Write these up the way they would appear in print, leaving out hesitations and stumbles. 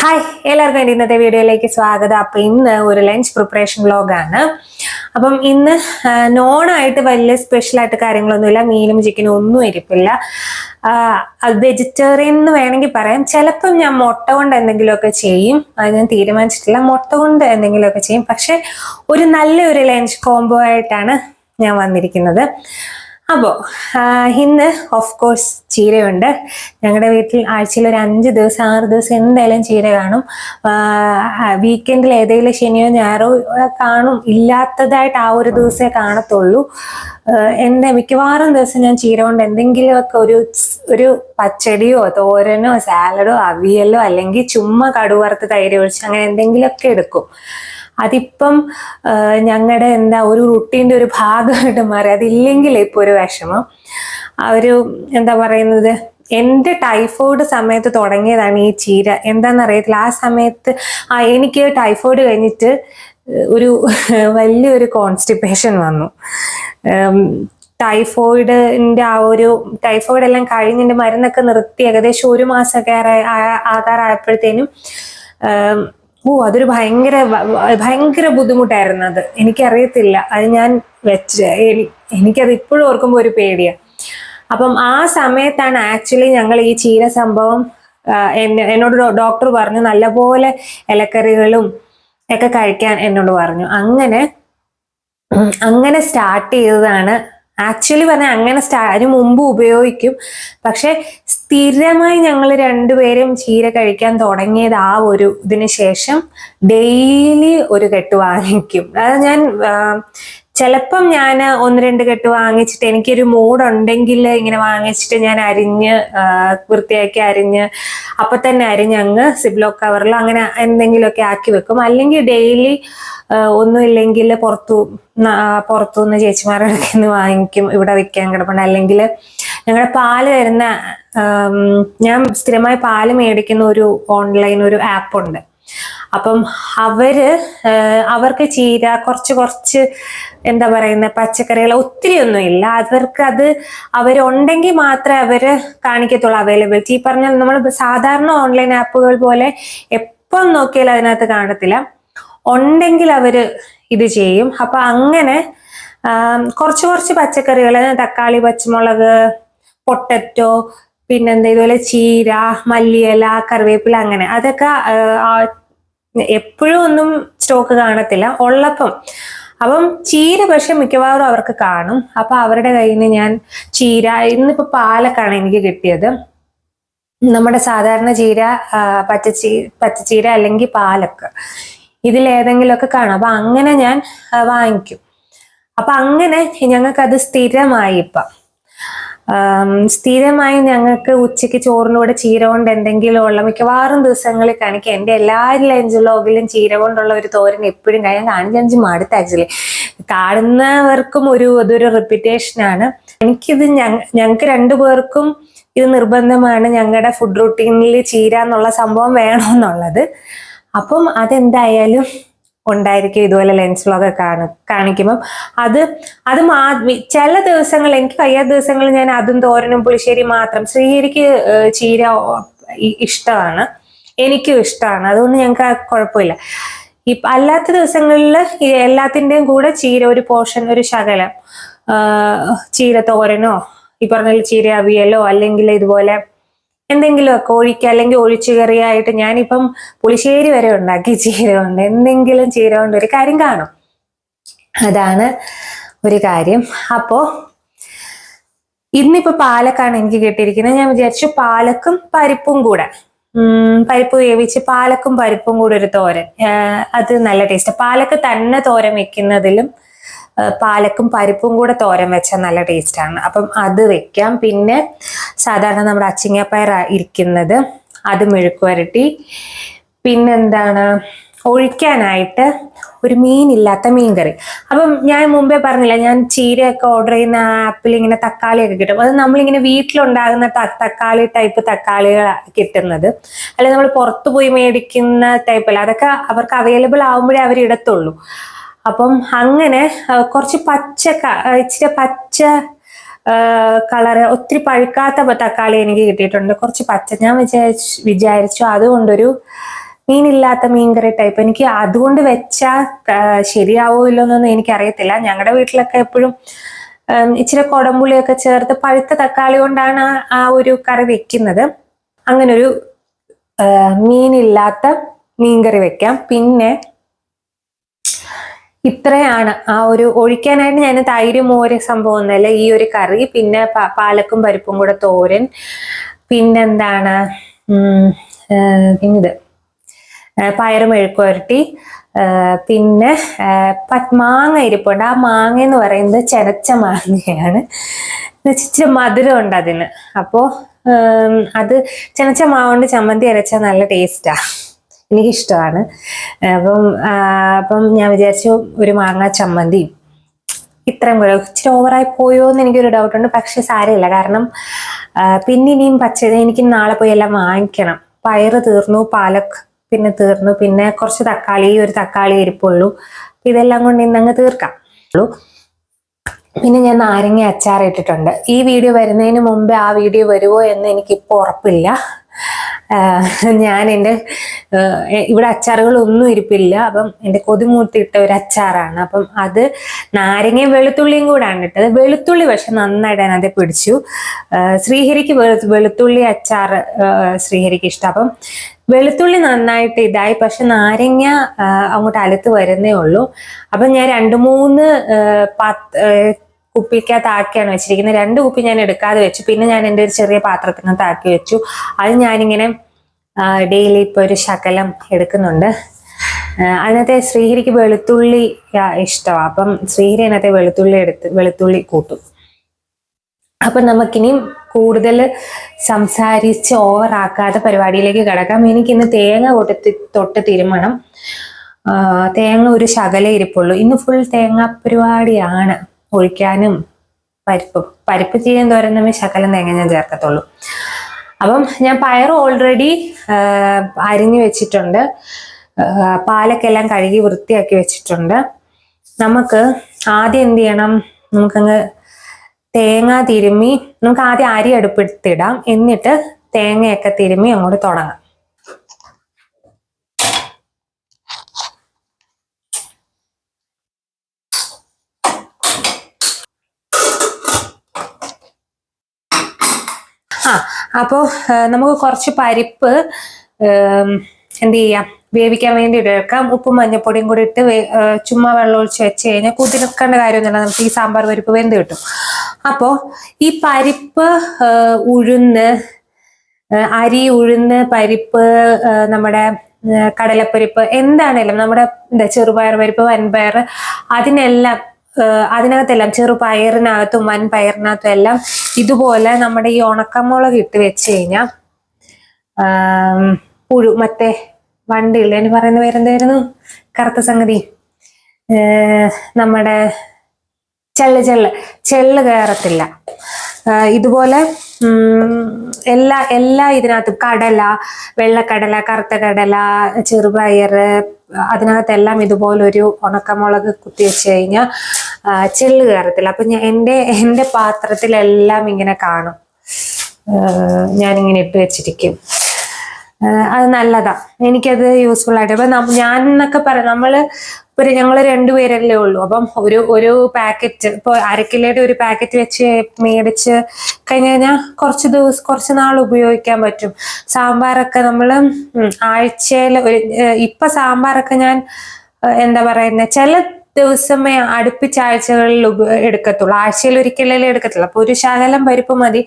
Hi, എല്ലാവർക്കും എൻ്റെ ഇന്നത്തെ വീഡിയോയിലേക്ക് സ്വാഗതം. അപ്പം ഇന്ന് ഒരു ലഞ്ച് പ്രിപ്പറേഷൻ വ്ലോഗാണ്. അപ്പം ഇന്ന് നോണായിട്ട് വലിയ സ്പെഷ്യലായിട്ട് കാര്യങ്ങളൊന്നുമില്ല. മീനും ചിക്കനും ഒന്നും ഇരിപ്പില്ല. അത് വെജിറ്റേറിയൻ എന്ന് വേണമെങ്കിൽ പറയാം. ചിലപ്പം ഞാൻ മുട്ട കൊണ്ട് എന്തെങ്കിലുമൊക്കെ ചെയ്യും. അത് ഞാൻ തീരുമാനിച്ചിട്ടില്ല. മുട്ട കൊണ്ട് എന്തെങ്കിലുമൊക്കെ ചെയ്യും. പക്ഷെ ഒരു നല്ലൊരു ലഞ്ച് കോംബോ ആയിട്ടാണ് ഞാൻ വന്നിരിക്കുന്നത്. അപ്പോൾ ഇന്ന് ഓഫ് കോഴ്സ് ചീരയുണ്ട്. ഞങ്ങളുടെ വീട്ടിൽ ആഴ്ചയിൽ ഒരു 5 ദിവസം 6 ദിവസം എന്തായാലും ചീര കാണും. വീക്കെൻഡിൽ ഏതെങ്കിലും ശനിയോ ഞായറോ കാണും. ഇല്ലാത്തതായിട്ട് ആ ഒരു ദിവസമേ കാണത്തുള്ളൂ. മിക്കവാറും ദിവസം ഞാൻ ചീര കൊണ്ട് എന്തെങ്കിലുമൊക്കെ ഒരു പച്ചടിയോ തോരനോ സാലഡോ അവിയലോ അല്ലെങ്കിൽ ചുമ്മാ കടുവറുത്ത് തൈര് ഒഴിച്ച് അങ്ങനെ എന്തെങ്കിലുമൊക്കെ എടുക്കും. അതിപ്പം ഞങ്ങളുടെ ഒരു റുട്ടീൻ്റെ ഒരു ഭാഗമായിട്ട് മാറി. അതില്ലെങ്കിൽ ഇപ്പൊ ഒരു വിഷമം. എന്താ പറയുന്നത്, എൻ്റെ ടൈഫോയിഡ് സമയത്ത് തുടങ്ങിയതാണ് ഈ ചീര. എന്താണെന്നറിയത്തില്ല. ആ സമയത്ത് എനിക്ക് ടൈഫോയിഡ് കഴിഞ്ഞിട്ട് വലിയൊരു കോൺസ്റ്റിപ്പേഷൻ വന്നു. ടൈഫോയിഡിന്റെ ടൈഫോയിഡ് എല്ലാം കഴിഞ്ഞിട്ട് മരുന്നൊക്കെ നിർത്തി ഏകദേശം 1 മാസമൊക്കെ ആകാറായപ്പോഴത്തേനും അതൊരു ഭയങ്കര ബുദ്ധിമുട്ടായിരുന്നു. അത് എനിക്കറിയത്തില്ല. അത് ഞാൻ എനിക്കത് ഇപ്പോഴും ഓർക്കുമ്പോൾ ഒരു പേടിയാണ്. അപ്പം ആ സമയത്താണ് ആക്ച്വലി ഞങ്ങൾ ഈ ചീര സംഭവം എന്നോട് ഡോക്ടർ പറഞ്ഞു നല്ലപോലെ ഇലക്കറികളും ഒക്കെ കഴിക്കാൻ എന്നോട് പറഞ്ഞു. അങ്ങനെ സ്റ്റാർട്ട് ചെയ്തതാണ്. ആക്ച്വലി പറഞ്ഞാൽ അതിന് മുമ്പ് ഉപയോഗിക്കും. പക്ഷെ സ്ഥിരമായി ഞങ്ങൾ രണ്ടുപേരും ചീര കഴിക്കാൻ തുടങ്ങിയത് ഇതിന് ശേഷം ഡെയിലി ഒരു കെട്ട് വാങ്ങിക്കും. അത് ഞാൻ ചിലപ്പം ഞാൻ 1-2 കെട്ട് വാങ്ങിച്ചിട്ട് എനിക്കൊരു മൂഡ് ഉണ്ടെങ്കിൽ ഇങ്ങനെ വാങ്ങിച്ചിട്ട് ഞാൻ വൃത്തിയാക്കി അപ്പൊ തന്നെ അങ്ങ് സിബ്ലോ കവറിൽ അങ്ങനെ എന്തെങ്കിലുമൊക്കെ ആക്കി വെക്കും. അല്ലെങ്കിൽ ഡെയിലി ഒന്നുമില്ലെങ്കിൽ പുറത്തുനിന്ന് ചേച്ചിമാരുടെ അടുത്ത് വാങ്ങിക്കും. ഇവിടെ വിൽക്കാൻ കിടപ്പുണ്ട്. അല്ലെങ്കിൽ ഞങ്ങളുടെ പാല് തരുന്ന ഞാൻ സ്ഥിരമായി പാല് മേടിക്കുന്ന ഒരു ഓൺലൈൻ ഒരു ആപ്പ് ഉണ്ട്. അപ്പം അവർക്ക് ചീര കുറച്ച് എന്താ പറയുന്ന പച്ചക്കറികൾ ഒത്തിരി ഒന്നും ഇല്ല. അവരുണ്ടെങ്കിൽ മാത്രമേ അവര് കാണിക്കത്തുള്ളൂ അവൈലബിലിറ്റി. ഈ പറഞ്ഞാൽ നമ്മൾ സാധാരണ ഓൺലൈൻ ആപ്പുകൾ പോലെ എപ്പം നോക്കിയാലും അതിനകത്ത് കാണത്തില്ല. ഉണ്ടെങ്കിൽ അവര് ഇത് ചെയ്യും. അപ്പൊ അങ്ങനെ കുറച്ച് പച്ചക്കറികൾ, തക്കാളി, പച്ചമുളക്, പൊട്ടറ്റോ, പിന്നെന്താ ഇതുപോലെ ചീര, മല്ലിയില, കറിവേപ്പില, അങ്ങനെ അതൊക്കെ എപ്പോഴും ഒന്നും സ്റ്റോക്ക് കാണത്തില്ല. ഉള്ളപ്പം അപ്പം ചീര പക്ഷെ മിക്കവാറും അവർക്ക് കാണും. അപ്പൊ അവരുടെ കയ്യിൽ നിന്ന് ഞാൻ ചീര, ഇന്നിപ്പോ പാലക്കാണ് എനിക്ക് കിട്ടിയത്. നമ്മുടെ സാധാരണ ചീര, പച്ചച്ചീര അല്ലെങ്കിൽ പാലക്ക്, ഇതിലേതെങ്കിലുമൊക്കെ കാണും. അപ്പൊ അങ്ങനെ ഞാൻ വാങ്ങിക്കും. അപ്പൊ അങ്ങനെ ഞങ്ങൾക്കത് സ്ഥിരമായി ഞങ്ങൾക്ക് ഉച്ചയ്ക്ക് ചോറിൻ്റെ കൂടെ ചീര കൊണ്ട് എന്തെങ്കിലും ഉള്ള മിക്കവാറും ദിവസങ്ങളിൽ കാണിക്കും. എൻ്റെ എല്ലാ ലഞ്ച് വ്ലോഗിലും ചീര കൊണ്ടുള്ള ഒരു തോരൻ എപ്പോഴും കാണിച്ച് മടുത്ത്. ആക്ച്വലി കാണുന്നവർക്കും അതൊരു റിപ്പീറ്റേഷനാണ്. ഞങ്ങൾക്ക് 2 പേർക്കും ഇത് നിർബന്ധമാണ്. ഞങ്ങളുടെ ഫുഡ് റൂട്ടീനിൽ ചീര എന്നുള്ള സംഭവം വേണമെന്നുള്ളത്. അപ്പം അതെന്തായാലും ഉണ്ടായിരിക്കും. ഇതുപോലെ ലഞ്ച് വ്ലോഗൊക്കെ കാണിക്കുമ്പം അത് ചില ദിവസങ്ങൾ എനിക്ക് വയ്യാത്ത ദിവസങ്ങളിൽ ഞാൻ അതും തോരനും പുളിശ്ശേരി മാത്രം. ശ്രീഹരിക്ക് ചീര ഇഷ്ടമാണ്, എനിക്കും ഇഷ്ടമാണ്. അതുകൊണ്ട് ഞങ്ങൾക്ക് കുഴപ്പമില്ല. അല്ലാത്ത ദിവസങ്ങളിൽ എല്ലാത്തിൻ്റെയും കൂടെ ചീര ഒരു പോർഷൻ, ഒരു ശകലം ചീര തോരനോ ഈ പറഞ്ഞ ചീര അവിയലോ അല്ലെങ്കിൽ ഇതുപോലെ എന്തെങ്കിലുമൊക്കെ അല്ലെങ്കിൽ ഒഴിച്ചുകറിയായിട്ട് ഞാനിപ്പം പുളിശ്ശേരി വരെ ഉണ്ടാക്കി ചീര കൊണ്ട്. എന്തെങ്കിലും ചീര കൊണ്ട് ഒരു കാര്യം കാണും. അതാണ് ഒരു കാര്യം. അപ്പോ ഇന്നിപ്പോ പാലക്കാണ് എനിക്ക് കിട്ടിയിരിക്കുന്നത്. ഞാൻ വിചാരിച്ചു പാലക്കും പരിപ്പും കൂടെ, പരിപ്പ് വേവിച്ച് പാലക്കും പരിപ്പും കൂടെ ഒരു തോരൻ, അത് നല്ല ടേസ്റ്റ്. പാലക്ക് തന്നെ തോരൻ വെക്കുന്നതിലും പാലക്കും പരിപ്പും കൂടെ തോരൻ വെച്ചാൽ നല്ല ടേസ്റ്റാണ്. അപ്പം അത് വെക്കാം. പിന്നെ സാധാരണ നമ്മുടെ അച്ചിങ്ങപ്പയർ ഇരിക്കുന്നത്, അത് മെഴുക്ക് വരട്ടി. പിന്നെന്താണ് ഒഴിക്കാനായിട്ട് ഒരു മീനില്ലാത്ത മീൻകറി. അപ്പം ഞാൻ മുമ്പേ പറഞ്ഞില്ല, ഞാൻ ചീരയൊക്കെ ഓർഡർ ചെയ്യുന്ന ആപ്പിൽ ഇങ്ങനെ തക്കാളിയൊക്കെ കിട്ടും. അത് നമ്മളിങ്ങനെ വീട്ടിലുണ്ടാകുന്ന തക്കാളി ടൈപ്പ് തക്കാളികൾ കിട്ടുന്നത്, അല്ലെങ്കിൽ നമ്മൾ പുറത്തു പോയി മേടിക്കുന്ന ടൈപ്പല്ല. അതൊക്കെ അവർക്ക് അവൈലബിൾ ആവുമ്പോഴേ അവരിടത്തുള്ളൂ. അപ്പം അങ്ങനെ കുറച്ച് ഇച്ചിരി പച്ച കളറ്, ഒത്തിരി പഴുക്കാത്ത തക്കാളി എനിക്ക് കിട്ടിയിട്ടുണ്ട്. കുറച്ച് പച്ച ഞാൻ വിചാരിച്ചു അതുകൊണ്ടൊരു മീനില്ലാത്ത മീൻകറി ടൈപ്പ്. എനിക്ക് അതുകൊണ്ട് വെച്ചാൽ ശരിയാവോ ഇല്ലോന്നൊന്നും എനിക്കറിയത്തില്ല. ഞങ്ങളുടെ വീട്ടിലൊക്കെ എപ്പോഴും ഇച്ചിരി കൊടംപുളിയൊക്കെ ചേർത്ത് പഴുത്ത തക്കാളി കൊണ്ടാണ് ആ ഒരു കറി വെക്കുന്നത്. അങ്ങനൊരു മീനില്ലാത്ത മീൻകറി വെക്കാം. പിന്നെ ഇത്രയാണ് ആ ഒരു ഒഴിക്കാനായിട്ട്. ഞാൻ തൈര് മോര് സംഭവം ഒന്നുമല്ല, ഈ ഒരു കറി, പിന്നെ പാലക്കും പരിപ്പും കൂടെ തോരൻ, പിന്നെന്താണ് പിന്നിത് പയറ് മെഴുക്കുവരട്ടി, പിന്നെ മാങ്ങ ഇരിപ്പുണ്ട്. ആ മാങ്ങ എന്ന് പറയുന്നത് ചെനച്ച മാങ്ങയാണ്, ഇച്ചിരി മധുരം ഉണ്ട് അതിന്. അപ്പോ അത് ചെനച്ച മാവുകൊണ്ട് ചമ്മന്തി അരച്ചാൽ നല്ല ടേസ്റ്റാ, എനിക്കിഷ്ടമാണ്. അപ്പം ഞാൻ വിചാരിച്ചു ഒരു മാങ്ങ ചമ്മന്തി. ഇത്രയും കൂടെ ഇച്ചിരി ഓവറായി പോയോ എന്ന് എനിക്കൊരു ഡൗട്ടുണ്ട്. പക്ഷെ സാരമില്ല, കാരണം പിന്നെ ഇനിയും എനിക്ക് നാളെ പോയി എല്ലാം വാങ്ങിക്കണം. പയറ് തീർന്നു, പാലക് പിന്നെ തീർന്നു, പിന്നെ കുറച്ച് ഒരു തക്കാളി ഇരിപ്പുള്ളൂ. ഇതെല്ലാം കൊണ്ട് ഇന്നങ്ങ് തീർക്കാം. പിന്നെ ഞാൻ നാരങ്ങ അച്ചാർ ഇട്ടിട്ടുണ്ട്. ഈ വീഡിയോ വരുന്നതിന് മുമ്പേ ആ വീഡിയോ വരുമോ എന്ന് എനിക്കിപ്പോൾ ഉറപ്പില്ല. ഞാൻ ഇവിടെ അച്ചാറുകളൊന്നും ഇരിപ്പില്ല. അപ്പം എൻ്റെ കൊതിമൂത്തിട്ട ഒരു അച്ചാറാണ്. അപ്പം അത് നാരങ്ങയും വെളുത്തുള്ളിയും കൂടാണ് ഇട്ടത്. വെളുത്തുള്ളി പക്ഷെ നന്നായിട്ട് അതിനകത്ത് പിടിച്ചു. ശ്രീഹരിക്ക് വെളുത്തുള്ളി അച്ചാർ ശ്രീഹരിക്ക് ഇഷ്ടം. അപ്പം വെളുത്തുള്ളി നന്നായിട്ട് ഇതായി, പക്ഷെ നാരങ്ങ അങ്ങോട്ട് അലുത്ത് വരുന്നേ ഉള്ളൂ. അപ്പം ഞാൻ 2-3 കുപ്പിക്കകത്ത് ആക്കിയാണ് വെച്ചിരിക്കുന്നത്. 2 കുപ്പി ഞാൻ എടുക്കാതെ വെച്ചു. പിന്നെ ഞാൻ എൻ്റെ ഒരു ചെറിയ പാത്രത്തിനകത്ത് ആക്കി വെച്ചു. അത് ഞാനിങ്ങനെ ഡെയിലി ഇപ്പൊ ഒരു ശകലം എടുക്കുന്നുണ്ട്. അതിനകത്തെ ശ്രീഹരിക്ക് വെളുത്തുള്ളി ഇഷ്ടമാണ്. അപ്പം ശ്രീഹരി അതിനകത്തെ വെളുത്തുള്ളി കൂട്ടും. അപ്പൊ നമുക്കിനി കൂടുതൽ സംസാരിച്ച് ഓവറാക്കാതെ പരിപാടിയിലേക്ക് കിടക്കാം. എനിക്കിന്ന് തേങ്ങ തൊട്ട് തിരുമണം. തേങ്ങ ഒരു ശകല ഇരിപ്പുള്ളൂ. ഇന്ന് ഫുൾ തേങ്ങ പരിപാടിയാണ്. ഒഴിക്കാനും പരിപ്പ് ചെയ്യാൻ തോരൻ ശകലം തേങ്ങ ഞാൻ ചേർക്കത്തുള്ളൂ. അപ്പം ഞാൻ പയർ ഓൾറെഡി അരിഞ്ഞു വെച്ചിട്ടുണ്ട്. പാലക്കെല്ലാം കഴുകി വൃത്തിയാക്കി വെച്ചിട്ടുണ്ട്. നമുക്ക് ആദ്യം എന്ത് ചെയ്യണം, നമുക്കങ്ങ് തേങ്ങ തിരുമ്മി, നമുക്ക് ആദ്യം അരി അടുപ്പെടുത്തിടാം, എന്നിട്ട് തേങ്ങയൊക്കെ തിരുമ്മി അങ്ങോട്ട് തുടങ്ങാം. അപ്പോ നമുക്ക് കുറച്ച് പരിപ്പ് എന്ത് ചെയ്യാം, വേവിക്കാൻ വേണ്ടി എടുക്കാം. ഉപ്പും മഞ്ഞപ്പൊടിയും കൂടി ഇട്ട് ചുമ്മാ വെള്ളം ഒഴിച്ച് വെച്ച് കഴിഞ്ഞാൽ കുതിർക്കേണ്ട കാര്യമൊന്നുമില്ല. നമുക്ക് ഈ സാമ്പാർ പരിപ്പ് വെന്ത് കിട്ടും. അപ്പോ ഈ പരിപ്പ് ഉഴുന്ന് പരിപ്പ്, നമ്മുടെ കടലപ്പരിപ്പ്, എന്താണേലും നമ്മുടെ ചെറുപയർ പരിപ്പ്, വൻപയർ, അതിനകത്തെല്ലാം ചെറുപയറിനകത്തും വൻപയറിനകത്തും എല്ലാം ഇതുപോലെ നമ്മുടെ ഈ ഉണക്കമുളക് ഇട്ട് വെച്ച് കഴിഞ്ഞാൽ മറ്റേ വണ്ടിയില്ല, എന്ന് പറയുന്ന പേരെന്തായിരുന്നു, കറുത്ത സംഗതി, നമ്മുടെ ചെള്ള് കയറത്തില്ല. ഇതുപോലെ എല്ലാ ഇതിനകത്തും കടല, വെള്ളക്കടല, കറുത്ത കടല, ചെറുപയർ, അതിനകത്തെല്ലാം ഇതുപോലൊരു ഉണക്കമുളക് കുത്തി വെച്ച് കഴിഞ്ഞാൽ ചെള്ള് കയറത്തില്ല. അപ്പൊ എൻ്റെ പാത്രത്തിലെല്ലാം ഇങ്ങനെ കാണും, ഞാനിങ്ങനെ ഇട്ട് വെച്ചിരിക്കും. അത് നല്ലതാ, എനിക്കത് യൂസ്ഫുൾ ആയിട്ട്. അപ്പൊ ഞാൻ എന്നൊക്കെ പറയാം, ഞങ്ങൾ 2 പേരല്ലേ ഉള്ളൂ. അപ്പം ഒരു പാക്കറ്റ്, ഇപ്പൊ 1/2 കിലോയുടെ ഒരു പാക്കറ്റ് വെച്ച് മേടിച്ച് കഴിഞ്ഞാൽ കുറച്ച് നാൾ ഉപയോഗിക്കാൻ പറ്റും. സാമ്പാറൊക്കെ നമ്മള് ആഴ്ചയിൽ ഇപ്പൊ സാമ്പാറൊക്കെ ഞാൻ എന്താ പറയുന്നത്, ചില ദിവസമേ അടുപ്പിച്ച ആഴ്ചകളിൽ എടുക്കത്തുള്ളൂ. ആഴ്ചയിൽ ഒരിക്കലല്ലേ എടുക്കത്തുള്ളൂ. അപ്പൊ ഒരു ശകലം പരിപ്പ് മതി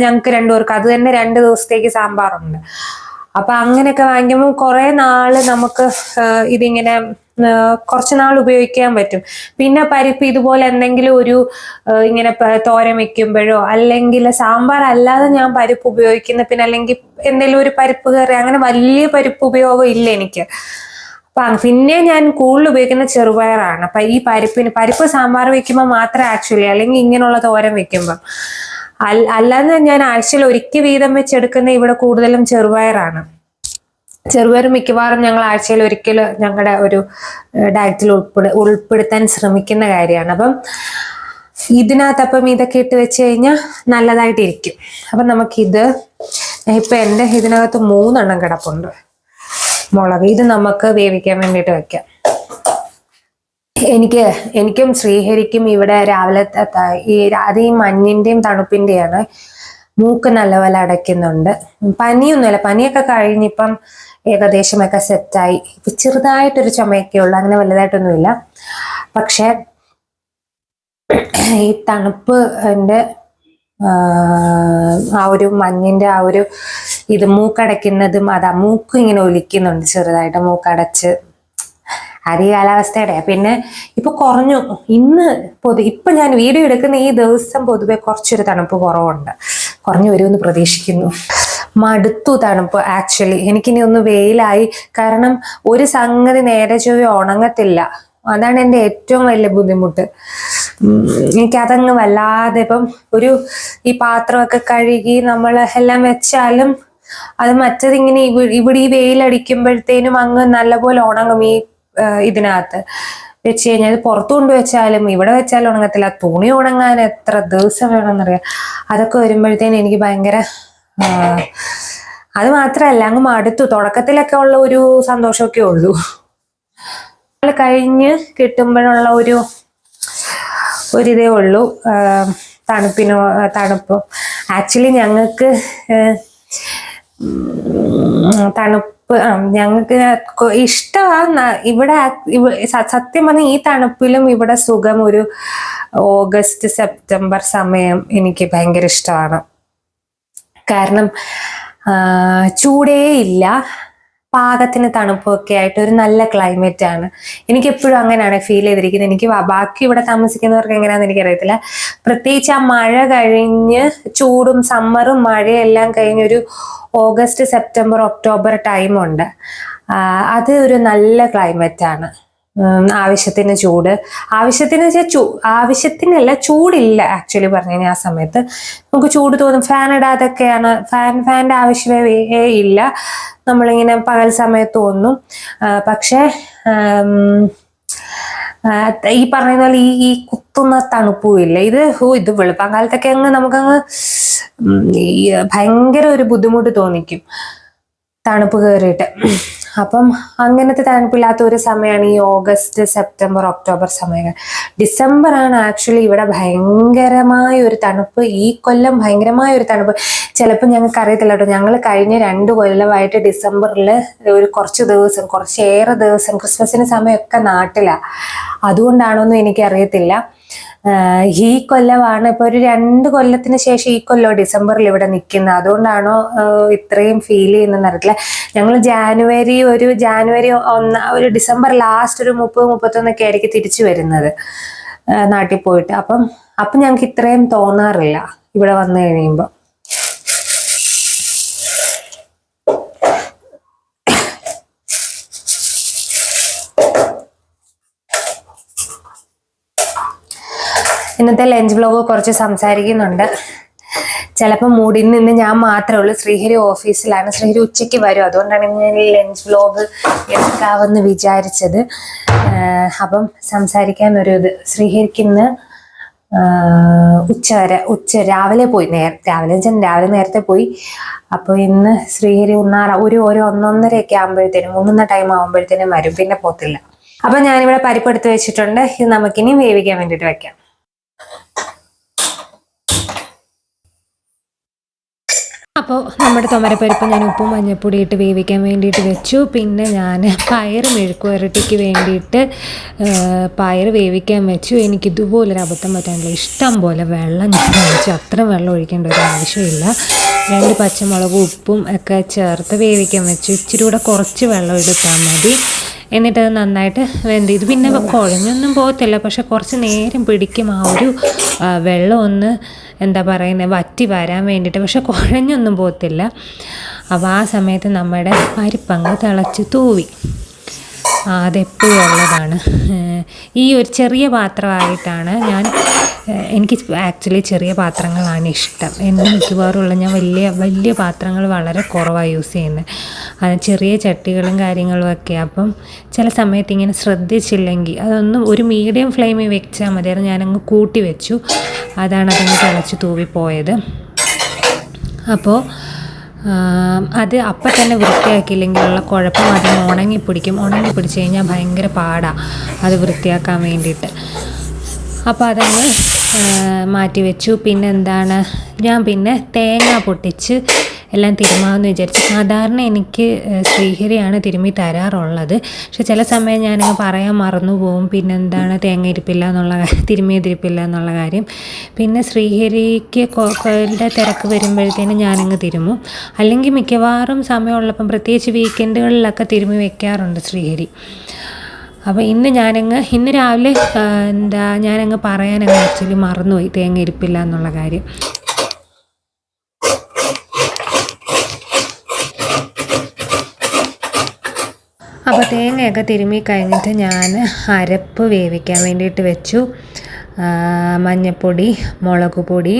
ഞങ്ങൾക്ക് 2 പേർക്ക്. അത് തന്നെ 2 ദിവസത്തേക്ക് സാമ്പാറുണ്ട്. അപ്പൊ അങ്ങനെയൊക്കെ വാങ്ങിക്കുമ്പോൾ കുറെ നാള് നമുക്ക് ഇതിങ്ങനെ കുറച്ച് നാൾ ഉപയോഗിക്കാൻ പറ്റും. പിന്നെ പരിപ്പ് ഇതുപോലെ എന്തെങ്കിലും ഇങ്ങനെ തോരൻ വെക്കുമ്പോഴോ, അല്ലെങ്കിൽ സാമ്പാർ അല്ലാതെ ഞാൻ പരിപ്പ് ഉപയോഗിക്കുന്ന, പിന്നെ അല്ലെങ്കിൽ എന്തെങ്കിലും ഒരു പരിപ്പ് കറി, അങ്ങനെ വലിയ പരിപ്പ് ഉപയോഗം ഇല്ല എനിക്ക്. പിന്നെ ഞാൻ കൂടുതൽ ഉപയോഗിക്കുന്ന ചെറുപയറാണ്. അപ്പൊ ഈ പരിപ്പ് സാമ്പാർ വെക്കുമ്പോൾ മാത്രമേ ആക്ച്വലി, അല്ലെങ്കിൽ ഇങ്ങനെയുള്ള തോരൻ വെക്കുമ്പോൾ, അല്ലാതെ ഞാൻ ആഴ്ചയിൽ ഒരിക്കൽ വീതം വെച്ചെടുക്കുന്ന ഇവിടെ കൂടുതലും ചെറുപയറാണ്. ചെറുപയർ മിക്കവാറും ഞങ്ങൾ ആഴ്ചയിൽ ഒരിക്കൽ ഞങ്ങളുടെ ഒരു ഡയറ്റിൽ ഉൾപ്പെടുത്താൻ ശ്രമിക്കുന്ന കാര്യമാണ്. അപ്പം ഇതൊക്കെ ഇട്ട് വെച്ച് കഴിഞ്ഞാൽ നല്ലതായിട്ടിരിക്കും. അപ്പം നമുക്കിത് ഇപ്പൊ ഇതിനകത്ത് 3 കിടപ്പുണ്ട്. മുളക് ഇത് നമുക്ക് വേവിക്കാൻ വേണ്ടിയിട്ട് വെക്കാം. എനിക്കും ശ്രീഹരിക്കും ഇവിടെ രാവിലത്തെ അത് ഈ മഞ്ഞിന്റെയും തണുപ്പിന്റെയാണ്. മൂക്ക് നല്ലപോലെ അടയ്ക്കുന്നുണ്ട്. പനിയൊന്നുമില്ല, പനിയൊക്കെ കഴിഞ്ഞിപ്പം ഏകദേശമൊക്കെ സെറ്റായി. ഇപ്പൊ ചെറുതായിട്ടൊരു ചുമയൊക്കെ ഉള്ളു, അങ്ങനെ വലുതായിട്ടൊന്നുമില്ല. പക്ഷെ ഈ തണുപ്പ് ആ ഒരു മഞ്ഞിന്റെ ആ ഒരു ഇത് മൂക്കടയ്ക്കുന്നതും മൂക്ക് ഇങ്ങനെ ഒലിക്കുന്നുണ്ട് ചെറുതായിട്ട്, മൂക്കടച്ച്. അത് ഈ കാലാവസ്ഥയുടെ. പിന്നെ ഇപ്പൊ കുറഞ്ഞു. ഇപ്പൊ ഞാൻ വീഡിയോ എടുക്കുന്ന ഈ ദിവസം പൊതുവെ കുറച്ചൊരു തണുപ്പ് കുറഞ്ഞു വരുമെന്ന് പ്രതീക്ഷിക്കുന്നു. മടുത്തു തണുപ്പ്. ആക്ച്വലി എനിക്കിനി ഒന്ന് വെയിലായി. കാരണം ഒരു സംഗതി നേരെ ചൊവ്വേ ഉണങ്ങത്തില്ല. അതാണ് എൻ്റെ ഏറ്റവും വലിയ ബുദ്ധിമുട്ട്. എനിക്കതങ്ങ് വല്ലാതെ ഇപ്പം ഈ പാത്രമൊക്കെ കഴുകി നമ്മൾ എല്ലാം വെച്ചാലും അത് മറ്റതിങ്ങനെ ഇവിടെ ഈ വെയിലടിക്കുമ്പോഴത്തേനും അങ്ങ് നല്ലപോലെ ഉണങ്ങും. ഈ ഇതിനകത്ത് വെച്ച് കഴിഞ്ഞാൽ പുറത്തു കൊണ്ട് വെച്ചാലും ഇവിടെ വെച്ചാലും ഉണങ്ങത്തില്ല. തുണി ഉണങ്ങാൻ എത്ര ദിവസം വേണമെന്നറിയാം. അതൊക്കെ വരുമ്പോഴത്തേനും എനിക്ക് ഭയങ്കര അത് മാത്രമല്ല, അങ്ങ് മടുത്തു. തുടക്കത്തിലൊക്കെ ഉള്ള ഒരു സന്തോഷമൊക്കെ ഉള്ളൂ. കഴിഞ്ഞ് കിട്ടുമ്പോഴുള്ള ഒരിതേ ഉള്ളൂ. തണുപ്പ് ആക്ച്വലി ഞങ്ങൾക്ക് ഞങ്ങൾക്ക് ഇഷ്ടമാണ് ഇവിടെ. സത്യം പറഞ്ഞാൽ ഈ തണുപ്പിലും ഇവിടെ സുഖം ഒരു ഓഗസ്റ്റ് സെപ്റ്റംബർ സമയം എനിക്ക് ഭയങ്കര ഇഷ്ടമാണ്. കാരണം ചൂടേ ഇല്ല, പാകത്തിന് തണുപ്പൊക്കെ ആയിട്ട് ഒരു നല്ല ക്ലൈമറ്റ് ആണ്. എനിക്ക് എപ്പോഴും അങ്ങനെയാണ് ഫീൽ ചെയ്തിരിക്കുന്നത്. എനിക്ക് ബാക്കി ഇവിടെ താമസിക്കുന്നവർക്ക് എങ്ങനെയാണെന്ന് എനിക്കറിയത്തില്ല. പ്രത്യേകിച്ച് ആ മഴ കഴിഞ്ഞ് ചൂടും സമ്മറും മഴയെല്ലാം കഴിഞ്ഞൊരു ഓഗസ്റ്റ് സെപ്റ്റംബർ ഒക്ടോബർ ടൈമുണ്ട്. അത് ഒരു നല്ല ക്ലൈമറ്റ് ആണ്. ആവശ്യത്തിന് ചൂട്, ആവശ്യത്തിനല്ല, ചൂടില്ല ആക്ച്വലി പറഞ്ഞു കഴിഞ്ഞാൽ. ആ സമയത്ത് നമുക്ക് ചൂട് തോന്നും. ഫാൻ ഇടാതൊക്കെയാണ്, ഫാൻ്റെ ആവശ്യമേ ഇല്ല. നമ്മളിങ്ങനെ പകൽ സമയത്ത് തോന്നും. പക്ഷെ ഈ പറയുന്ന പോലെ ഈ കുത്തുന്ന തണുപ്പും ഇല്ല. ഇത് വെളുപ്പാൻ കാലത്തൊക്കെ നമുക്കങ്ങ് ഭയങ്കര ഒരു ബുദ്ധിമുട്ട് തോന്നിക്കും തണുപ്പ് കയറിയിട്ട്. അപ്പം അങ്ങനത്തെ തണുപ്പില്ലാത്ത ഒരു സമയമാണ് ഈ ഓഗസ്റ്റ് സെപ്റ്റംബർ ഒക്ടോബർ സമയങ്ങൾ. ഡിസംബർ ആണ് ആക്ച്വലി ഇവിടെ ഭയങ്കരമായ ഒരു തണുപ്പ്. ഈ കൊല്ലം ഭയങ്കരമായ ഒരു തണുപ്പ്. ചിലപ്പോൾ ഞങ്ങൾക്ക് അറിയത്തില്ല കേട്ടോ. ഞങ്ങൾ കഴിഞ്ഞ 2 കൊല്ലമായിട്ട് ഡിസംബറിൽ കുറച്ചേറെ ദിവസം ക്രിസ്മസിന് സമയമൊക്കെ നാട്ടിലാണ്. അതുകൊണ്ടാണോന്നും എനിക്കറിയത്തില്ല. ഈ കൊല്ലമാണ് ഇപ്പൊ ഒരു 2 കൊല്ലത്തിന് ശേഷം ഈ കൊല്ലം ഡിസംബറിൽ ഇവിടെ നിൽക്കുന്നത്. അതുകൊണ്ടാണോ ഇത്രയും ഫീൽ ചെയ്യുന്നതെന്ന് അറിയത്തില്ല. ഞങ്ങൾ ജാനുവരി ഒരു ഡിസംബർ ലാസ്റ്റ് ഒരു 30-31 ആയിരിക്കും തിരിച്ചു വരുന്നത് നാട്ടിൽ പോയിട്ട്. അപ്പം ഞങ്ങൾക്ക് ഇത്രയും തോന്നാറില്ല ഇവിടെ വന്നു കഴിയുമ്പോൾ. ഇന്നത്തെ ലഞ്ച് വ്ലോഗ് കുറച്ച് സംസാരിക്കുന്നുണ്ട്. ചിലപ്പോൾ മൂടിൽ നിന്ന് ഞാൻ മാത്രമേ ഉള്ളൂ. ശ്രീഹരി ഓഫീസിലാണ്. ശ്രീഹരി ഉച്ചയ്ക്ക് വരും. അതുകൊണ്ടാണ് ഞാൻ ലഞ്ച് വ്ലോഗ് എടുക്കാമെന്ന് വിചാരിച്ചത്. അപ്പം സംസാരിക്കാൻ ശ്രീഹരിക്ക് ഇന്ന് രാവിലെ പോയി. രാവിലെ നേരത്തെ പോയി. അപ്പോൾ ഇന്ന് ശ്രീഹരി ഒരു 1-1:30 ആകുമ്പോഴത്തേനും, 3 ടൈം ആകുമ്പോഴത്തേനും വരും. പിന്നെ പോത്തില്ല. അപ്പം ഞാനിവിടെ പരിപ്പെടുത്ത് വെച്ചിട്ടുണ്ട്. ഇത് നമുക്കിനി വേവിക്കാൻ വേണ്ടിയിട്ട് വെക്കാം. അപ്പോൾ നമ്മുടെ തുമരപ്പരിപ്പ് ഞാൻ ഉപ്പും മഞ്ഞൾപ്പൊടി ഇട്ട് വേവിക്കാൻ വേണ്ടിയിട്ട് വെച്ചു. പിന്നെ ഞാൻ പയറ് മെഴുക്കുവരട്ടിക്ക് വേണ്ടിയിട്ട് പയറ് വേവിക്കാൻ വെച്ചു. എനിക്കിതുപോലൊരു അബദ്ധം പറ്റാനില്ല. ഇഷ്ടം പോലെ വെള്ളം ഞാൻ ഒഴിച്ചു. അത്ര വെള്ളം ഒഴിക്കേണ്ട ഒരു ആവശ്യമില്ല. 2 പച്ചമുളകും ഉപ്പും ഒക്കെ ചേർത്ത് വേവിക്കാൻ വെച്ചു. ഇച്ചിരി കൂടെ കുറച്ച് വെള്ളം എടുത്താൽ മതി. എന്നിട്ടത് നന്നായിട്ട് ഇത് പിന്നെ കുഴഞ്ഞൊന്നും പോകത്തില്ല. പക്ഷെ കുറച്ച് നേരം പിടിക്കും ആ ഒരു വെള്ളം ഒന്ന് വറ്റി വരാൻ വേണ്ടിയിട്ട്. പക്ഷെ കുഴഞ്ഞൊന്നും പോകത്തില്ല. അപ്പോൾ ആ സമയത്ത് നമ്മുടെ പരിപ്പങ്ങ് തിളച്ച് തൂവി. അതെപ്പോഴും ഉള്ളതാണ്. ഈ ഒരു ചെറിയ പാത്രമായിട്ടാണ് എനിക്ക് ആക്ച്വലി ചെറിയ പാത്രങ്ങളാണ് ഇഷ്ടം. എൻ്റെ മിക്കവാറുമുള്ള ഞാൻ വലിയ പാത്രങ്ങൾ വളരെ കുറവാണ് യൂസ് ചെയ്യുന്നത്. ചെറിയ ചട്ടികളും കാര്യങ്ങളും ഒക്കെ. അപ്പം ചില സമയത്ത് ഇങ്ങനെ ശ്രദ്ധിച്ചില്ലെങ്കിൽ അതൊന്നും ഒരു മീഡിയം ഫ്ലെയിമിൽ വെച്ചാൽ മതി. അത് ഞാനങ്ങ് കൂട്ടി വെച്ചു. അതാണ് അതങ്ങ് തിളച്ച് തൂവിപ്പോയത്. അപ്പോൾ അത് അപ്പം തന്നെ വൃത്തിയാക്കിയില്ലെങ്കിലുള്ള കുഴപ്പം അതിന് ഉണങ്ങിപ്പിടിക്കും. ഉണങ്ങിപ്പിടിച്ച് കഴിഞ്ഞാൽ ഭയങ്കര പാടാണ് അത് വൃത്തിയാക്കാൻ വേണ്ടിയിട്ട്. അപ്പോൾ അതങ്ങ് മാറ്റി വെച്ചു. പിന്നെ എന്താണ്, ഞാൻ പിന്നെ തേങ്ങ പൊട്ടിച്ച് എല്ലാം തിരുമാമെന്ന് വിചാരിച്ചു. സാധാരണ എനിക്ക് ശ്രീഹരിയാണ് തിരുമ്മി തരാറുള്ളത്. പക്ഷെ ചില സമയം ഞാനങ്ങ് പറയാൻ മറന്നു പോവും. പിന്നെ എന്താണ്, തേങ്ങ ഇരിപ്പില്ല എന്നുള്ള തിരുമ്മിയതിരിപ്പില്ല എന്നുള്ള കാര്യം. പിന്നെ ശ്രീഹരിക്ക് തിരക്ക് വരുമ്പോഴത്തേനും ഞാനങ്ങ് തിരുമ്മും. അല്ലെങ്കിൽ മിക്കവാറും സമയമുള്ളപ്പം, പ്രത്യേകിച്ച് വീക്കെൻഡുകളിലൊക്കെ തിരുമ്മി വെക്കാറുണ്ട് ശ്രീഹരി. അപ്പോൾ ഇന്ന് രാവിലെ ഞാനങ്ങ് പറയാനങ്ങ് ആക്ച്വലി മറന്നുപോയി തേങ്ങ ഇരിപ്പില്ല എന്നുള്ള കാര്യം. അപ്പോൾ തേങ്ങയൊക്കെ തിരുമ്മി കഴിഞ്ഞിട്ട് ഞാൻ അരപ്പ് വേവിക്കാൻ വേണ്ടിയിട്ട് വെച്ചു. മഞ്ഞൾപ്പൊടി, മുളക് പൊടി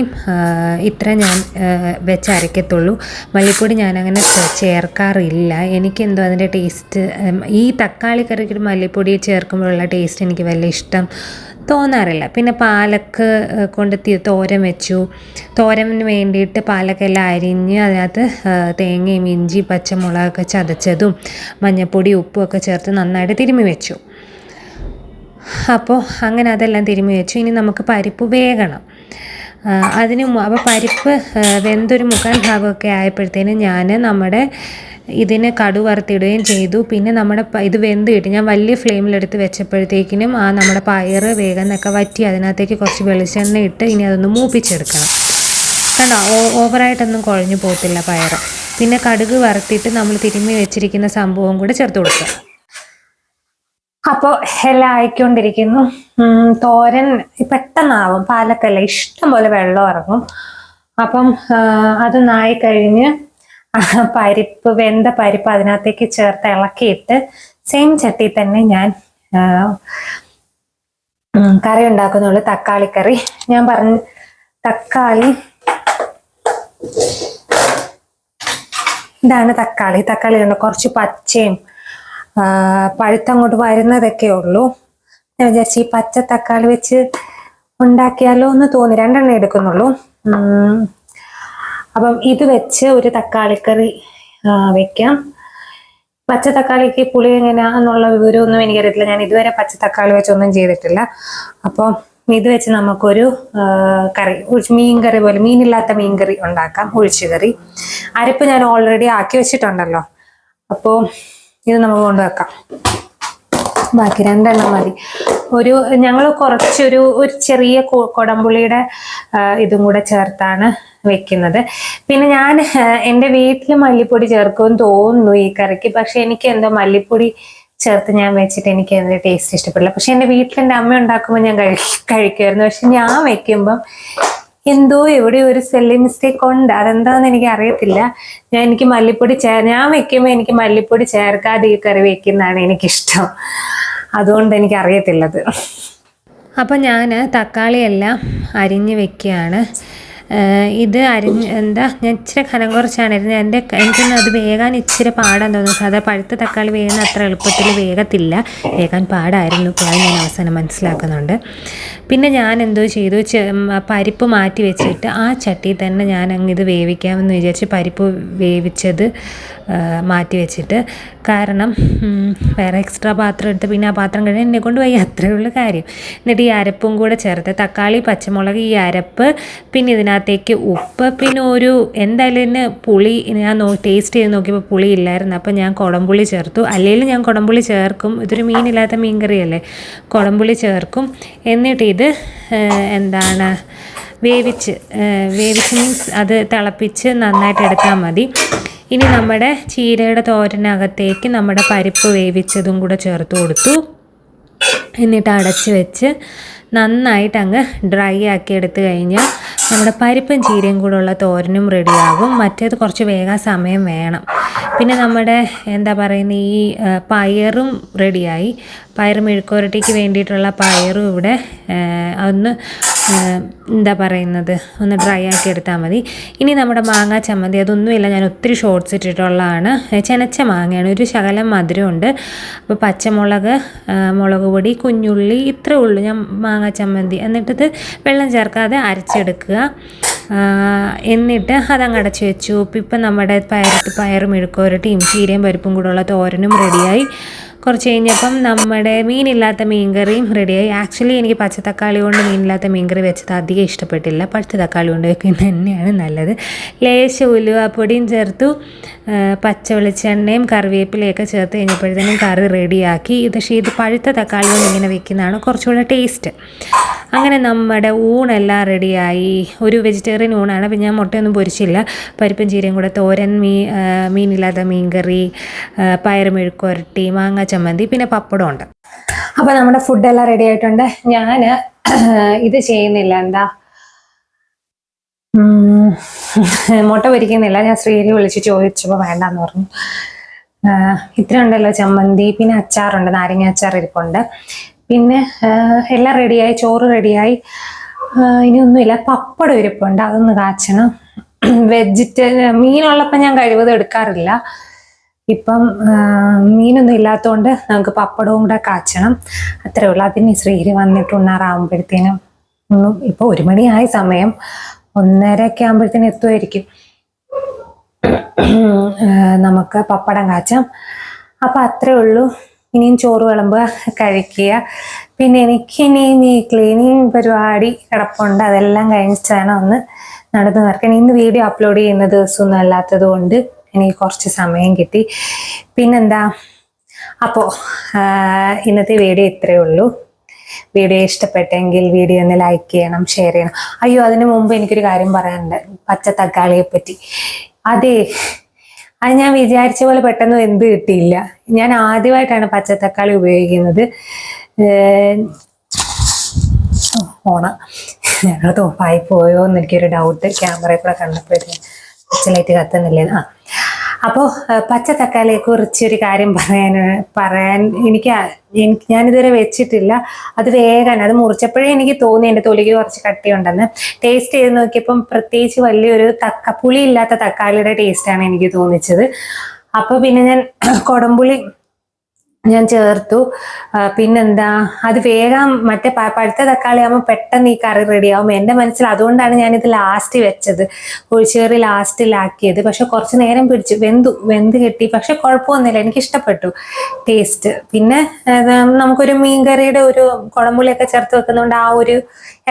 ഇത്ര ഞാൻ വെച്ചരയ്ക്കത്തുള്ളൂ. മല്ലിപ്പൊടി ഞാനങ്ങനെ ചേർക്കാറില്ല. എനിക്കെന്തോ അതിൻ്റെ ടേസ്റ്റ്, ഈ തക്കാളി കറിക്ക് മല്ലിപ്പൊടി ചേർക്കുമ്പോഴുള്ള ടേസ്റ്റ് എനിക്ക് വലിയ ഇഷ്ടം തോന്നാറില്ല. പിന്നെ പാലക്ക് കൊണ്ട് തോരൻ വെച്ചു. തോരന് വേണ്ടിയിട്ട് പാലക്കെല്ലാം അരിഞ്ഞ് അതിനകത്ത് തേങ്ങയും ഇഞ്ചി പച്ചമുളകൊക്കെ ചതച്ചതും മഞ്ഞൾപ്പൊടി ഉപ്പും ഒക്കെ ചേർത്ത് നന്നായിട്ട് തിരുമ്മി വെച്ചു. അപ്പോൾ അങ്ങനെ അതെല്ലാം തിരുമ്മി വെച്ചു. ഇനി നമുക്ക് പരിപ്പ് വേകണം. അപ്പോൾ പരിപ്പ് വെന്തൊരു 1/4 ഭാഗമൊക്കെ ആയപ്പോഴത്തേനും ഞാൻ ഇതിന് കടുക് വറുത്തിടുകയും ചെയ്തു. പിന്നെ ഇത് വെന്ത് കിട്ടി. ഞാൻ വലിയ ഫ്ലെയിമിലെടുത്ത് വെച്ചപ്പോഴത്തേക്കിനും നമ്മുടെ പയർ വേഗമെന്നൊക്കെ വറ്റി. അതിനകത്തേക്ക് കുറച്ച് വെളിച്ചെണ്ണ ഇട്ട് ഇനി അതൊന്ന് മൂപ്പിച്ചെടുക്കണം. കണ്ടോ, ഓവറായിട്ടൊന്നും കുഴഞ്ഞു പോകത്തില്ല പയർ. പിന്നെ കടുക് വറുത്തിട്ട് നമ്മൾ തിരുമ്മി വെച്ചിരിക്കുന്ന സംഭവം കൂടെ ചേർത്ത് കൊടുക്കുക. അപ്പോൾ എല്ലാം ആയിക്കൊണ്ടിരിക്കുന്നു. തോരൻ പെട്ടെന്നാവും, പാലക്കല്ല, ഇഷ്ടം പോലെ വെള്ളം ഇറങ്ങും. അപ്പം അതൊന്നായി കഴിഞ്ഞ് വെന്ത പരിപ്പ് അതിനകത്തേക്ക് ചേർത്ത് ഇളക്കിയിട്ട് സെയിം ചട്ടി തന്നെ ഞാൻ കറി ഉണ്ടാക്കുന്നുള്ളൂ. തക്കാളിക്കറി ഞാൻ പറഞ്ഞു. ഇതാണ് തക്കാളി കൊണ്ട് കുറച്ച് പച്ചയും പഴുത്തങ്ങോട്ട് വരുന്നതൊക്കെ ഉള്ളൂ. ഞാൻ വിചാരിച്ചു ഈ പച്ച തക്കാളി വെച്ച് ഉണ്ടാക്കിയാലോ എന്ന് തോന്നി. 2 എണ്ണം എടുക്കുന്നുള്ളൂ. അപ്പം ഇത് വെച്ച് ഒരു തക്കാളിക്കറി വെക്കാം. പച്ച തക്കാളിക്ക് പുളി എങ്ങനെയാന്നുള്ള വിവരമൊന്നും എനിക്കറിയത്തില്ല. ഞാൻ ഇതുവരെ പച്ച തക്കാളി വെച്ചൊന്നും ചെയ്തിട്ടില്ല. അപ്പം ഇത് വെച്ച് നമുക്കൊരു കറി, മീൻകറി പോലെ, മീനില്ലാത്ത മീൻകറി ഉണ്ടാക്കാം. ഒഴിച്ചുകറി. അരപ്പ് ഞാൻ ഓൾറെഡി ആക്കി വെച്ചിട്ടുണ്ടല്ലോ. അപ്പോൾ ഇത് നമുക്ക് കൊണ്ടുവെക്കാം. ബാക്കി 2 എണ്ണം മതി. ഞങ്ങൾ കുറച്ചൊരു ചെറിയ കൊടംപുളിയുടെ ഇതും കൂടെ ചേർത്താണ് വെക്കുന്നത്. പിന്നെ ഞാൻ എൻ്റെ വീട്ടിൽ മല്ലിപ്പൊടി ചേർക്കുമെന്ന് തോന്നുന്നു ഈ കറിക്ക്. പക്ഷെ എനിക്ക് എന്തോ മല്ലിപ്പൊടി ചേർത്ത് ഞാൻ വെച്ചിട്ട് എനിക്ക് അതിൻ്റെ ടേസ്റ്റ് ഇഷ്ടപ്പെടില്ല. പക്ഷെ എൻ്റെ വീട്ടിൽ എൻ്റെ അമ്മ ഉണ്ടാക്കുമ്പോൾ ഞാൻ കഴിക്കുമായിരുന്നു. പക്ഷെ ഞാൻ വെക്കുമ്പം എന്തോ എവിടെ ഒരു സ്പെല്ലിംഗ് മിസ്റ്റേക്ക് ഉണ്ട്. അതെന്താന്ന് എനിക്ക് അറിയത്തില്ല. ഞാൻ വെക്കുമ്പോൾ എനിക്ക് മല്ലിപ്പൊടി ചേർക്കാതെ ഈ കറി വെക്കുന്നതാണ് എനിക്കിഷ്ടം. അതുകൊണ്ട് എനിക്ക് അറിയത്തില്ലത്. അപ്പം ഞാൻ തക്കാളിയെല്ലാം അരിഞ്ഞ് വെക്കുകയാണ്. ഇത് ഞാൻ ഇച്ചിരി കനം കുറച്ചാണ് അരിഞ്ഞത്. എനിക്കൊന്ന് അത് വേകാൻ ഇച്ചിരി പാടാൻ തോന്നുന്നു. സാധാരണ പഴുത്ത തക്കാളി വേകുന്ന അത്ര എളുപ്പത്തിൽ വേഗത്തില്ല, വേകാൻ പാടായിരുന്നു. ഇപ്പോൾ ഞാൻ അവസാനം മനസ്സിലാക്കുന്നുണ്ട്. പിന്നെ ഞാൻ എന്തോ ചെയ്തു, പരിപ്പ് മാറ്റി വെച്ചിട്ട് ആ ചട്ടിയിൽ തന്നെ ഞാൻ ഇത് വേവിക്കാമെന്ന് വിചാരിച്ച് പരിപ്പ് വേവിച്ചത് മാറ്റി വെച്ചിട്ട്, കാരണം വേറെ എക്സ്ട്രാ പാത്രം എടുത്ത് പിന്നെ ആ പാത്രം കഴിഞ്ഞാൽ എന്നെ കൊണ്ട് വയ്യ, അത്രയേ ഉള്ളൂ കാര്യം. എന്നിട്ട് ഈ അരപ്പും കൂടെ ചേർത്ത്, തക്കാളി പച്ചമുളക് ഈ അരപ്പ്, പിന്നെ ഇതിനകത്തേക്ക് ഉപ്പ്, പിന്നെ എന്തായാലും ഇതിന് പുളി ഞാൻ ടേസ്റ്റ് ചെയ്ത് നോക്കിയപ്പോൾ പുളി ഇല്ലായിരുന്നു. അപ്പം ഞാൻ കുടംപുളി ചേർത്തു. അല്ലെങ്കിൽ ഞാൻ കുടംപുളി ചേർക്കും, ഇതൊരു മീനില്ലാത്ത മീൻകറിയല്ലേ, കുടംപുളി ചേർക്കും. എന്നിട്ട് ഇത് വേവിച്ച് മീൻസ് അത് തിളപ്പിച്ച് നന്നായിട്ട് എടുത്താൽ മതി. ഇനി നമ്മുടെ ചീരയുടെ തോരനകത്തേക്ക് നമ്മുടെ പരിപ്പ് വേവിച്ചതും കൂടെ ചേർത്ത് കൊടുത്തു. എന്നിട്ട് അടച്ച് വെച്ച് നന്നായിട്ട് അങ്ങ് ഡ്രൈ ആക്കി എടുത്തു കഴിഞ്ഞാൽ നമ്മുടെ പരിപ്പും ചീരയും കൂടെ ഉള്ള തോരനും റെഡിയാകും. മറ്റേത് കുറച്ച് വേഗം സമയം വേണം. പിന്നെ നമ്മുടെ ഈ പയറും റെഡിയായി. പയർ മെഴുക്കുവരട്ടിക്ക് വേണ്ടിയിട്ടുള്ള പയറും ഇവിടെ ഒന്ന് ഒന്ന് ഡ്രൈ ആക്കി എടുത്താൽ മതി. ഇനി നമ്മുടെ മാങ്ങ ചമ്മന്തി, അതൊന്നുമില്ല, ഞാൻ ഒത്തിരി ഷോർട്ട്സ് ഇട്ടിട്ടുള്ളതാണ്. ചെനച്ച മാങ്ങയാണ്, ഒരു ശകലം മധുരമുണ്ട്. അപ്പോൾ പച്ചമുളക്, മുളക് പൊടി, കുഞ്ഞുള്ളി, ഇത്രേ ഉള്ളൂ ഞാൻ മാങ്ങ ചമ്മന്തി. എന്നിട്ടത് വെള്ളം ചേർക്കാതെ അരച്ചെടുക്കുക. എന്നിട്ട് അതങ്ങ് അടച്ച് വെച്ചു. ഇപ്പം നമ്മുടെ പയർ മെഴുക്കുവരട്ടിയും ചീരയും പരിപ്പും കൂടെയുള്ള തോരനും റെഡിയായി. കുറച്ച് കഴിഞ്ഞപ്പം നമ്മുടെ മീനില്ലാത്ത മീൻകറിയും റെഡിയായി. ആക്ച്വലി എനിക്ക് പച്ചത്തക്കാളി കൊണ്ട് മീനില്ലാത്ത മീൻകറി വെച്ചത് അധികം ഇഷ്ടപ്പെട്ടില്ല. പച്ച തക്കാളി കൊണ്ട് വെക്കുന്നത് തന്നെയാണ് നല്ലത്. ലേശം ഉലുവാപ്പൊടിയും ചേർത്തു, പച്ച വെളിച്ചെണ്ണയും കറിവേപ്പിലയൊക്കെ ചേർത്ത് കഴിഞ്ഞപ്പോഴത്തേനും കറി റെഡിയാക്കി. പക്ഷേ ഇത് പഴുത്ത തക്കാളി കൊണ്ട് ഇങ്ങനെ വെക്കുന്നതാണ് കുറച്ചുകൂടെ ടേസ്റ്റ്. അങ്ങനെ നമ്മുടെ ഊണെല്ലാം റെഡിയായി. ഒരു വെജിറ്റേറിയൻ ഊണാണ്. അപ്പം ഞാൻ മുട്ടയൊന്നും പൊരിച്ചില്ല. പരിപ്പും ചീരയും കൂടെ തോരൻ, മീനില്ലാത്ത മീൻകറി, പയർ മെഴുക്കുവരട്ടി, മാങ്ങ ചമ്മന്തി, പിന്നെ പപ്പടം ഉണ്ട്. അപ്പോൾ നമ്മുടെ ഫുഡെല്ലാം റെഡി ആയിട്ടുണ്ട്. ഞാൻ ഇത് ചെയ്യുന്നില്ല, എന്താ മുട്ട പൊരിക്കുന്നില്ല. ഞാൻ ശ്രീഹരി വിളിച്ച് ചോദിച്ചപ്പോൾ വേണ്ടാന്ന് പറഞ്ഞു. ഇത്ര ഉണ്ടല്ലോ ചമ്മന്തി, പിന്നെ അച്ചാറുണ്ട്, നാരങ്ങ അച്ചാർ ഇരിപ്പുണ്ട്, പിന്നെ എല്ലാം റെഡിയായി. ചോറ് റെഡിയായി. ഇനിയൊന്നുമില്ല. പപ്പടം ഇരിപ്പുണ്ട്, അതൊന്ന് കാച്ചണം. മീനുള്ളപ്പോൾ ഞാൻ കഴിവതും എടുക്കാറില്ല. ഇപ്പം മീനൊന്നും ഇല്ലാത്തതുകൊണ്ട് നമുക്ക് പപ്പടവും കൂടെ കാച്ചണം. അത്രേ ഉള്ളൂ. അതിന് ശ്രീഹരി വന്നിട്ട് ഉണ്ണാറാകുമ്പോഴത്തേനും ഇപ്പോൾ 1 മണിയായ സമയം, 1:30 ആകുമ്പോഴത്തേനും എത്തുമായിരിക്കും. നമുക്ക് പപ്പടം കാച്ചാം. അപ്പം അത്രേ ഉള്ളൂ. ഇനിയും ചോറ് വിളമ്പുക, കഴിക്കുക. പിന്നെ എനിക്കിനിയും ഈ ക്ലീനിങ് പരിപാടി കിടപ്പുണ്ട്. അതെല്ലാം കഴിഞ്ഞിട്ട് വേണം ഒന്ന് നടന്നു നടക്കാൻ. ഇന്ന് വീഡിയോ അപ്ലോഡ് ചെയ്യുന്ന ദിവസമൊന്നും അല്ലാത്തത് കൊണ്ട് എനിക്ക് കുറച്ച് സമയം കിട്ടി. പിന്നെന്താ, അപ്പോൾ ഇന്നത്തെ വീഡിയോ ഇത്രയേ ഉള്ളൂ. വീഡിയോ ഇഷ്ടപ്പെട്ടെങ്കിൽ വീഡിയോ ഒന്ന് ലൈക്ക് ചെയ്യണം, ഷെയർ ചെയ്യണം. അയ്യോ, അതിന് മുമ്പ് എനിക്കൊരു കാര്യം പറയാനുണ്ട്, പച്ച തക്കാളിയെ പറ്റി. അത് ഞാൻ വിചാരിച്ച പോലെ പെട്ടെന്ന് വെന്ത് കിട്ടിയില്ല. ഞാൻ ആദ്യമായിട്ടാണ് പച്ചത്തക്കാളി ഉപയോഗിക്കുന്നത്. ഞങ്ങൾ ഓഫായി പോയോ എന്ന് എനിക്കൊരു ഡൗട്ട് ക്യാമറയിൽ കൂടെ കണ്ടപ്പോഴത്തേക്കും. ലൈറ്റ് കത്തുന്നില്ലേ? അപ്പോൾ പച്ച തക്കാളിയെ കുറിച്ച് ഒരു കാര്യം പറയാൻ ഞാനിതുവരെ വെച്ചിട്ടില്ല. അത് വേഗം അത് മുറിച്ചപ്പോഴേ എനിക്ക് തോന്നി എൻ്റെ തൊലിക്ക് കുറച്ച് കട്ടിയുണ്ടെന്ന്. ടേസ്റ്റ് ചെയ്ത് നോക്കിയപ്പം പ്രത്യേകിച്ച് വലിയൊരു പുളിയില്ലാത്ത തക്കാളിയുടെ ടേസ്റ്റാണ് എനിക്ക് തോന്നിച്ചത്. അപ്പോൾ പിന്നെ ഞാൻ കുടംപുളി ഞാൻ ചേർത്തു. പിന്നെന്താ, അത് വേഗം മറ്റേ പഴുത്ത തക്കാളി ആകുമ്പോൾ പെട്ടെന്ന് ഈ കറി റെഡിയാവും. എൻ്റെ മനസ്സിൽ അതുകൊണ്ടാണ് ഞാനിത് ലാസ്റ്റ് വെച്ചത്, ഒഴിച്ചേറി ലാസ്റ്റിലാക്കിയത്. പക്ഷെ കുറച്ച് നേരം പിടിച്ചു, വെന്ത് കിട്ടി. പക്ഷെ കുഴപ്പമൊന്നുമില്ല, എനിക്ക് ഇഷ്ടപ്പെട്ടു ടേസ്റ്റ്. പിന്നെ നമുക്കൊരു മീൻകറിയുടെ ഒരു കുടംപുളിയൊക്കെ ചേർത്ത് വെക്കുന്നതുകൊണ്ട് ആ ഒരു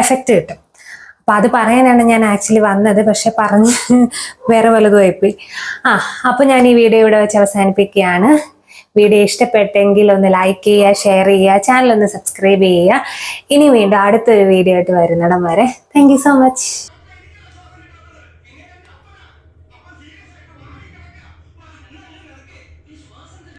എഫക്റ്റ് കിട്ടും. അപ്പം അത് പറയാനാണ് ഞാൻ ആക്ച്വലി വന്നത്, പക്ഷെ പറഞ്ഞ് വേറെ വല്ലതും ആയിപ്പോയി. അപ്പം ഞാൻ ഈ വീഡിയോ ഇവിടെ വെച്ച് അവസാനിപ്പിക്കുകയാണ്. വീഡിയോ ഇഷ്ടപ്പെട്ടെങ്കിൽ ഒന്ന് ലൈക്ക് ചെയ്യുക, ഷെയർ ചെയ്യുക, ചാനൽ ഒന്ന് സബ്സ്ക്രൈബ് ചെയ്യുക. ഇനി വീണ്ടും അടുത്തൊരു വീഡിയോ ആയിട്ട് വരുന്നിടം വരെ താങ്ക് യു സോ മച്ച്.